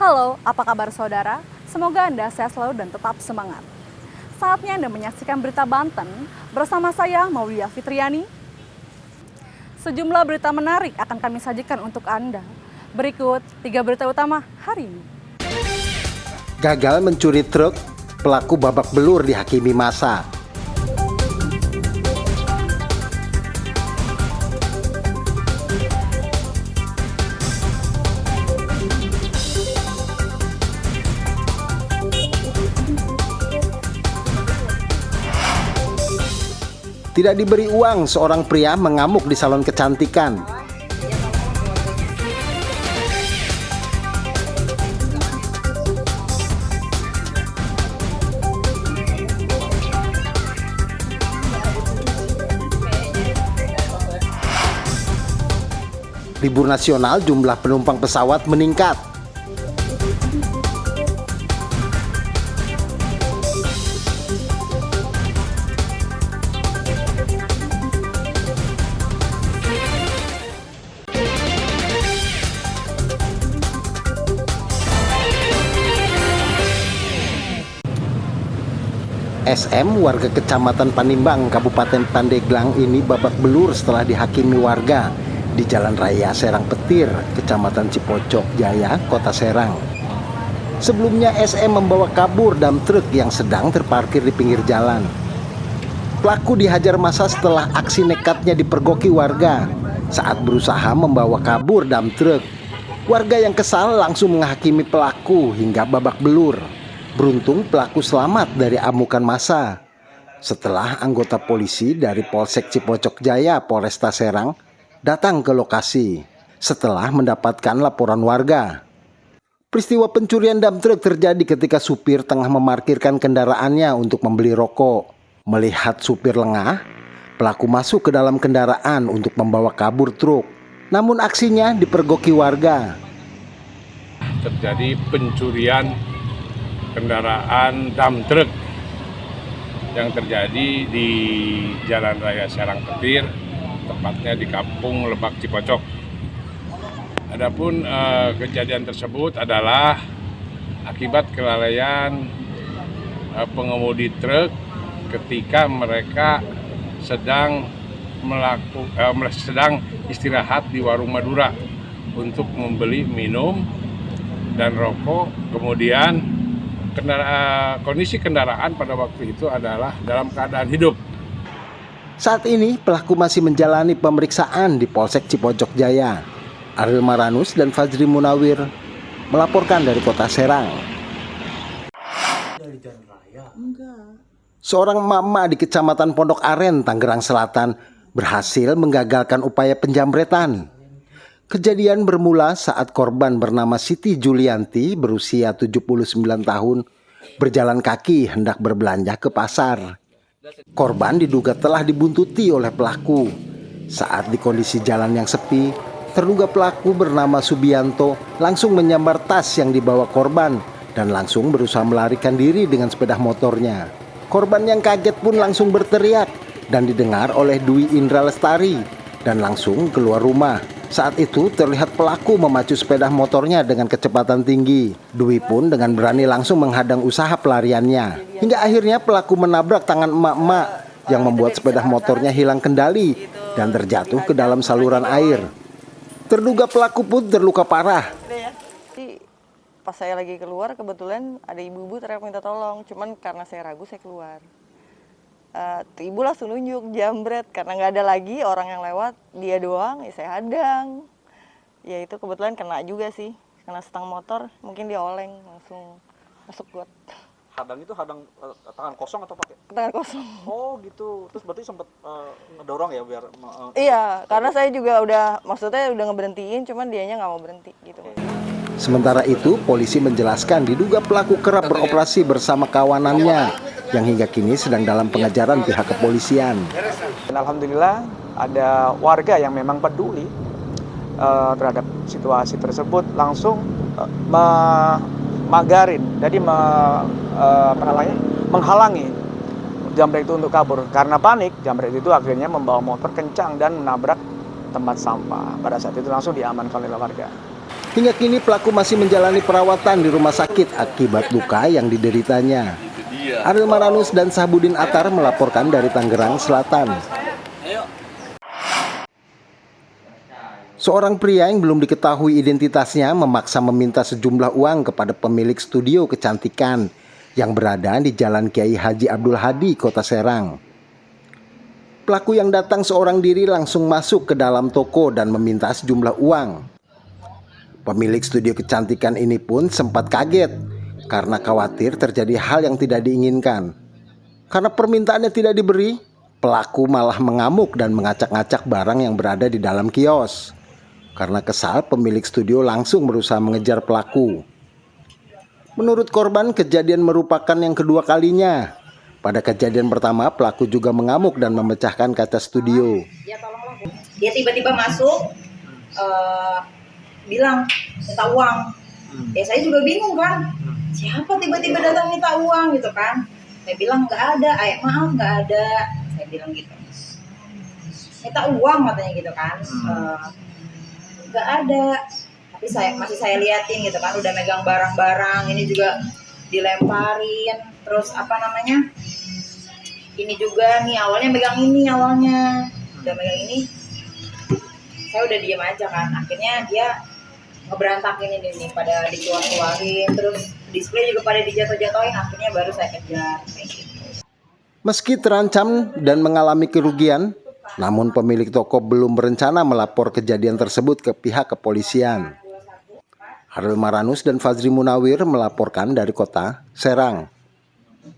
Halo, apa kabar saudara? Semoga Anda sehat selalu dan tetap semangat. Saatnya Anda menyaksikan berita Banten bersama saya Maulia Fitriani. Sejumlah berita menarik akan kami sajikan untuk Anda. Berikut 3 berita utama hari ini. Gagal mencuri truk, pelaku babak belur dihakimi massa. Tidak diberi uang, seorang pria mengamuk di salon kecantikan. Libur nasional, jumlah penumpang pesawat meningkat. SM, warga Kecamatan Panimbang, Kabupaten Pandeglang ini babak belur setelah dihakimi warga di Jalan Raya Serang Petir, Kecamatan Cipocok Jaya, Kota Serang. Sebelumnya SM membawa kabur dump truk yang sedang terparkir di pinggir jalan. Pelaku dihajar massa setelah aksi nekatnya dipergoki warga saat berusaha membawa kabur dump truk. Warga yang kesal langsung menghakimi pelaku hingga babak belur. Beruntung pelaku selamat dari amukan massa. Setelah anggota polisi dari Polsek Cipocok Jaya, Polresta Serang, datang ke lokasi setelah mendapatkan laporan warga. Peristiwa pencurian dump truk terjadi ketika supir tengah memarkirkan kendaraannya untuk membeli rokok. Melihat supir lengah, pelaku masuk ke dalam kendaraan untuk membawa kabur truk. Namun aksinya dipergoki warga. Terjadi pencurian kendaraan dump truk yang terjadi di Jalan Raya Serang Petir, tepatnya di Kampung Lebak Cipocok. Adapun kejadian tersebut adalah akibat kelalaian pengemudi truk ketika mereka sedang istirahat di warung Madura untuk membeli minum dan rokok. Kemudian kondisi kendaraan pada waktu itu adalah dalam keadaan hidup. Saat ini pelaku masih menjalani pemeriksaan di Polsek Cipocok Jaya. Ariel Maranus dan Fajri Munawir melaporkan dari Kota Serang. Seorang emak-emak di Kecamatan Pondok Aren, Tangerang Selatan berhasil menggagalkan upaya penjamretan. Kejadian bermula saat korban bernama Siti Julianti berusia 79 tahun berjalan kaki hendak berbelanja ke pasar. Korban diduga telah dibuntuti oleh pelaku. Saat di kondisi jalan yang sepi, terduga pelaku bernama Subianto langsung menyambar tas yang dibawa korban dan langsung berusaha melarikan diri dengan sepeda motornya. Korban yang kaget pun langsung berteriak dan didengar oleh Dwi Indra Lestari dan langsung keluar rumah. Saat itu terlihat pelaku memacu sepeda motornya dengan kecepatan tinggi. Dwi pun dengan berani langsung menghadang usaha pelariannya. Hingga akhirnya pelaku menabrak tangan emak-emak yang membuat sepeda motornya hilang kendali dan terjatuh ke dalam saluran air. Terduga pelaku pun terluka parah. Pas saya lagi keluar kebetulan ada ibu-ibu teriak minta tolong. Cuman karena saya ragu saya keluar. Ibu langsung nunjuk jambret karena nggak ada lagi orang yang lewat, dia doang, ya saya hadang. Ya itu kebetulan kena juga sih, kena stang motor, mungkin dia oleng langsung masuk got. Hadang itu hadang tangan kosong atau pakai? Tangan kosong. Oh gitu, terus berarti sempat ngedorong ya biar? Iya, karena saya juga maksudnya udah ngeberhentiin, cuman dianya nggak mau berhenti gitu. Sementara itu, polisi menjelaskan diduga pelaku kerap beroperasi bersama kawanannya yang hingga kini sedang dalam pengejaran pihak kepolisian. Dan alhamdulillah ada warga yang memang peduli terhadap situasi tersebut, langsung magarin, jadi menghalangi jambret itu untuk kabur. Karena panik, jambret itu akhirnya membawa motor kencang dan menabrak tempat sampah. Pada saat itu langsung diamankan oleh warga. Hingga kini pelaku masih menjalani perawatan di rumah sakit akibat luka yang dideritanya. Ariel Maranus dan Sahbudin Atar melaporkan dari Tangerang Selatan. Seorang pria yang belum diketahui identitasnya memaksa meminta sejumlah uang kepada pemilik studio kecantikan yang berada di Jalan Kiai Haji Abdul Hadi, Kota Serang. Pelaku yang datang seorang diri langsung masuk ke dalam toko dan meminta sejumlah uang. Pemilik studio kecantikan ini pun sempat kaget karena khawatir terjadi hal yang tidak diinginkan. Karena permintaannya tidak diberi, pelaku malah mengamuk dan mengacak-ngacak barang yang berada di dalam kios. Karena kesal, pemilik studio langsung berusaha mengejar pelaku. Menurut korban, kejadian merupakan yang kedua kalinya. Pada kejadian pertama, pelaku juga mengamuk dan memecahkan kaca studio. Dia tiba-tiba masuk, bilang minta uang. Ya saya juga bingung kan, siapa tiba-tiba datang minta uang gitu kan. Saya bilang nggak ada, maaf nggak ada. Saya bilang gitu. Minta uang katanya gitu kan. Nggak ada, tapi masih saya liatin gitu kan, udah megang barang-barang, ini juga dilemparin, terus ini juga nih awalnya megang ini, udah megang ini, saya udah diem aja kan, akhirnya dia ngeberantakin ini pada dikeluarin, terus display juga pada dijatuh-jatuhin, akhirnya baru saya kejar kayak gitu. Meski terancam dan mengalami kerugian, namun pemilik toko belum berencana melapor kejadian tersebut ke pihak kepolisian. Ariel Maranus dan Fazri Munawir melaporkan dari Kota Serang.